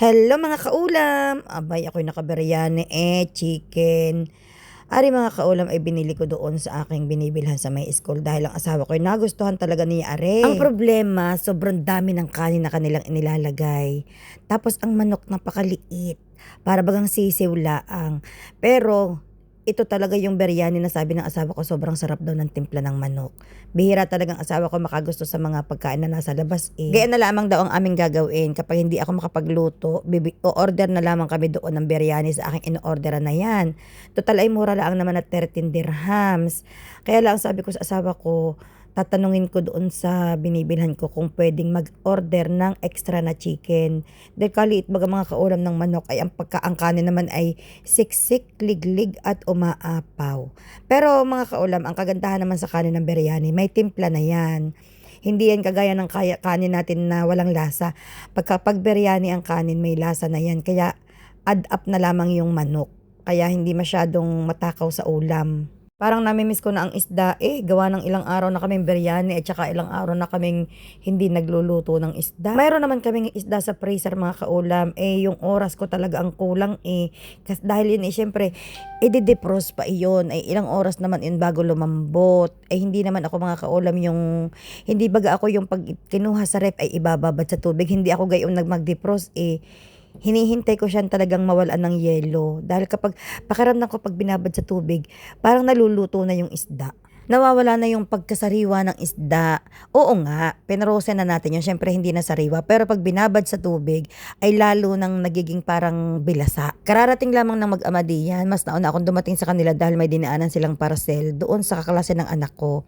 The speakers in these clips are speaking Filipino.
Hello mga kaulam! Abay ako'y nakabiryani chicken. Ari mga kaulam ay binili ko doon sa aking binibilhan sa may school dahil ang asawa ko ay nagustuhan talaga niya are. Ang problema, sobrang dami ng kanin na kanilang inilalagay. Tapos ang manok napakaliit. Para bagang sisiw laang. Pero ito talaga yung biryani na sabi ng asawa ko sobrang sarap daw ng timpla ng manok. Bihira talagang asawa ko makagusto sa mga pagkain na nasa labas eh. Gaya na lamang daw ang aming gagawin kapag hindi ako makapagluto, o-order na lamang kami doon ng biryani sa aking in-orderan na yan. Total ay mura lang naman at 13 dirhams. Kaya lang sabi ko sa asawa ko, tatanungin ko doon sa binibilhan ko kung pwedeng mag-order ng extra na chicken. Dahil kaliit baga mga kaulam ng manok ay ang kanin naman ay siksik, liglig at umaapaw. Pero mga kaulam, ang kagandahan naman sa kanin ng biryani, may timpla na yan. Hindi yan kagaya ng kanin natin na walang lasa. Pag biryani ang kanin, may lasa na yan. Kaya add up na lamang yung manok. Kaya hindi masyadong matakaw sa ulam. Parang namimiss ko na ang isda gawa ng ilang araw na kaming biryani at saka ilang araw na kaming hindi nagluluto ng isda. Mayroon naman kaming isda sa freezer mga kaulam, yung oras ko talaga ang kulang Kasi dahil yun syempre, i-defrost pa iyon, ilang oras naman yun bago lumambot. Hindi naman ako mga kaulam hindi baga ako yung pag kinuha sa ref ay ibababad sa tubig. Hindi ako gayon mag-defrost hinihintay ko siya talagang mawalan ng yelo. Dahil kapag pakiramdam ko pag binabad sa tubig, parang naluluto na yung isda. Nawawala na yung pagkasariwa ng isda. Oo nga, pinarose na natin yun. Siyempre hindi na sariwa. Pero pag binabad sa tubig, ay lalo nang nagiging parang bilasa. Kararating lamang ng mag-ama diyan. Mas nauna akong dumating sa kanila dahil may dinaanan silang parcel doon sa kaklase ng anak ko.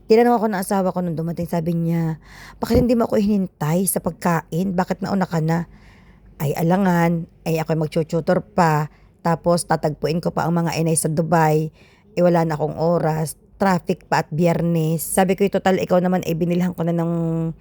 Tinanong ako ng asawa ko nung dumating. Sabi niya, bakit hindi mo ako hinintay sa pagkain? Bakit nauna ka na? Ay alangan, ako magtututor pa, tapos tatagpuin ko pa ang mga inay sa Dubai, wala na akong oras, traffic pa at biyernes. Sabi ko, total ikaw naman binilhan ko na ng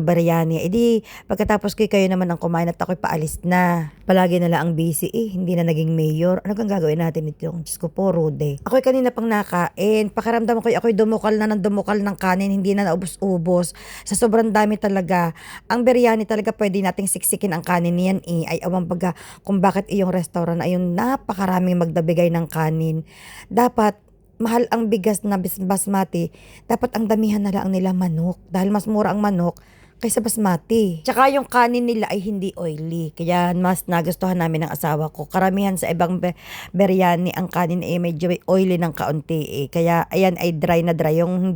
biryani. Di pagkatapos kayo naman ang kumain at ako'y paalis na. Palagi na lang ang busy hindi na naging mayor. Ano kang gagawin natin ito? Diyos ko po, Rude. Ako'y kanina pang nakain. Pakiramdam ko ako'y dumukal na ng dumukal ng kanin, hindi na naubos-ubos. Sa sobrang dami talaga. Ang biryani talaga pwede nating siksikin ang kanin niyan Ay awang baga kung bakit iyong restaurant ay yung napakaraming magdabigay ng kanin. Dapat mahal ang bigas na basmati, dapat ang damihan na lang nila manok. Dahil mas mura ang manok kaysa basmati. Tsaka yung kanin nila ay hindi oily. Kaya mas nagustuhan namin ng asawa ko. Karamihan sa ibang biryani, ang kanin ay medyo oily ng kaunti Kaya ayan ay dry na dry. Yung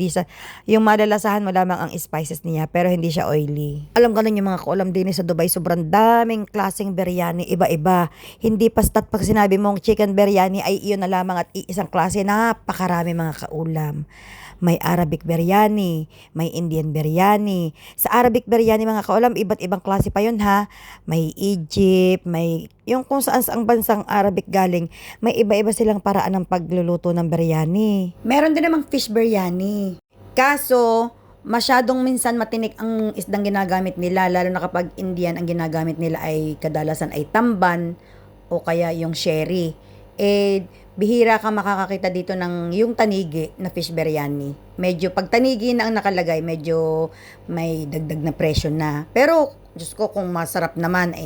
malalasahan mo lamang ang spices niya, pero hindi siya oily. Alam ko nun yung mga kaulam din sa Dubai, sobrang daming klaseng biryani, iba-iba. Hindi basta't pag sinabi mong chicken biryani ay iyon na lamang at iisang klase. Napakarami mga kaulam. May Arabic biryani, may Indian biryani. Sa Arabic biryani mga kaulam, iba't ibang klase pa yun ha. May Egypt, may yung kung saan saang bansang Arabic galing, may iba-iba silang paraan ng pagluluto ng biryani. Meron din namang fish biryani. Kaso, masyadong minsan matinik ang isdang ginagamit nila, lalo na kapag Indian ang ginagamit nila ay kadalasan ay tamban o kaya yung sherry. Bihira ka makakakita dito ng yung tanigi na fish biryani. Medyo pag tanigi na ang nakalagay, medyo may dagdag na presyo na. Pero, Diyos ko, kung masarap naman,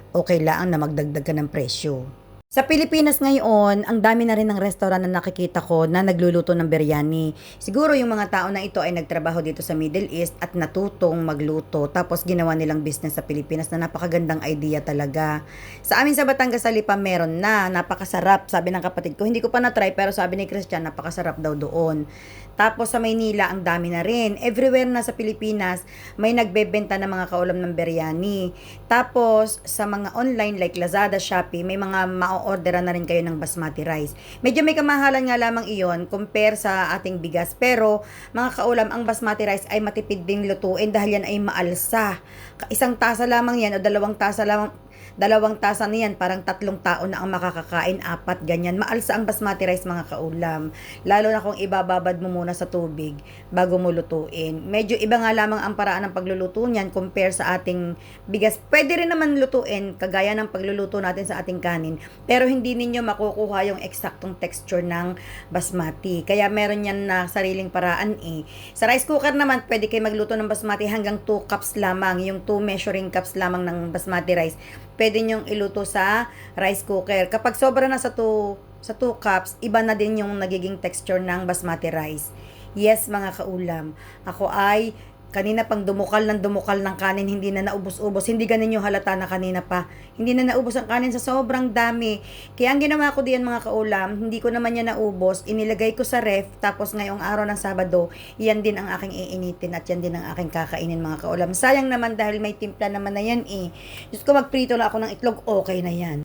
okay lang na magdagdag ka ng presyo. Sa Pilipinas ngayon, ang dami na rin ng restaurant na nakikita ko na nagluluto ng biryani. Siguro yung mga tao na ito ay nagtrabaho dito sa Middle East at natutong magluto. Tapos ginawa nilang business sa Pilipinas na napakagandang idea talaga. Sa amin sa Batangas sa Lipa meron na, napakasarap. Sabi ng kapatid ko, hindi ko pa na-try pero sabi ni Christian, napakasarap daw doon. Tapos sa Maynila, ang dami na rin. Everywhere na sa Pilipinas, may nagbebenta ng mga kaulam ng biryani. Tapos sa mga online like Lazada, Shopee, may mga ma-orderan na rin kayo ng basmati rice. Medyo may kamahalan nga lamang iyon compare sa ating bigas. Pero mga kaulam, ang basmati rice ay matipid ding lutuin dahil yan ay maalsa. Isang tasa lamang yan o 2 tasa lamang Dalawang tasa na yan, parang 3 tao na ang makakakain, 4, ganyan. Maalsa ang basmati rice mga kaulam. Lalo na kung ibababad mo muna sa tubig bago mo lutuin. Medyo iba nga lamang ang paraan ng pagluluto niyan compare sa ating bigas. Pwede rin naman lutuin kagaya ng pagluluto natin sa ating kanin. Pero hindi ninyo makukuha yung eksaktong texture ng basmati. Kaya meron yan na sariling paraan eh. Sa rice cooker naman, pwede kayo magluto ng basmati hanggang 2 cups lamang. Yung 2 measuring cups lamang ng basmati rice. Pwede nyong iluto sa rice cooker. Kapag sobra na sa 2 cups, iba na din yung nagiging texture ng basmati rice. Yes, mga kaulam. Ako ay kanina pang dumukal ng kanin, hindi na naubos-ubos. Hindi ganin yung halata na kanina pa. Hindi na naubos ang kanin sa sobrang dami. Kaya ang ginawa ko diyan mga kaulam, hindi ko naman yan naubos. Inilagay ko sa ref, tapos ngayong araw ng Sabado, yan din ang aking iinitin at yan din ang aking kakainin mga kaulam. Sayang naman dahil may timpla naman na yan eh. Diyos ko, magprito lang ako ng itlog, okay na yan.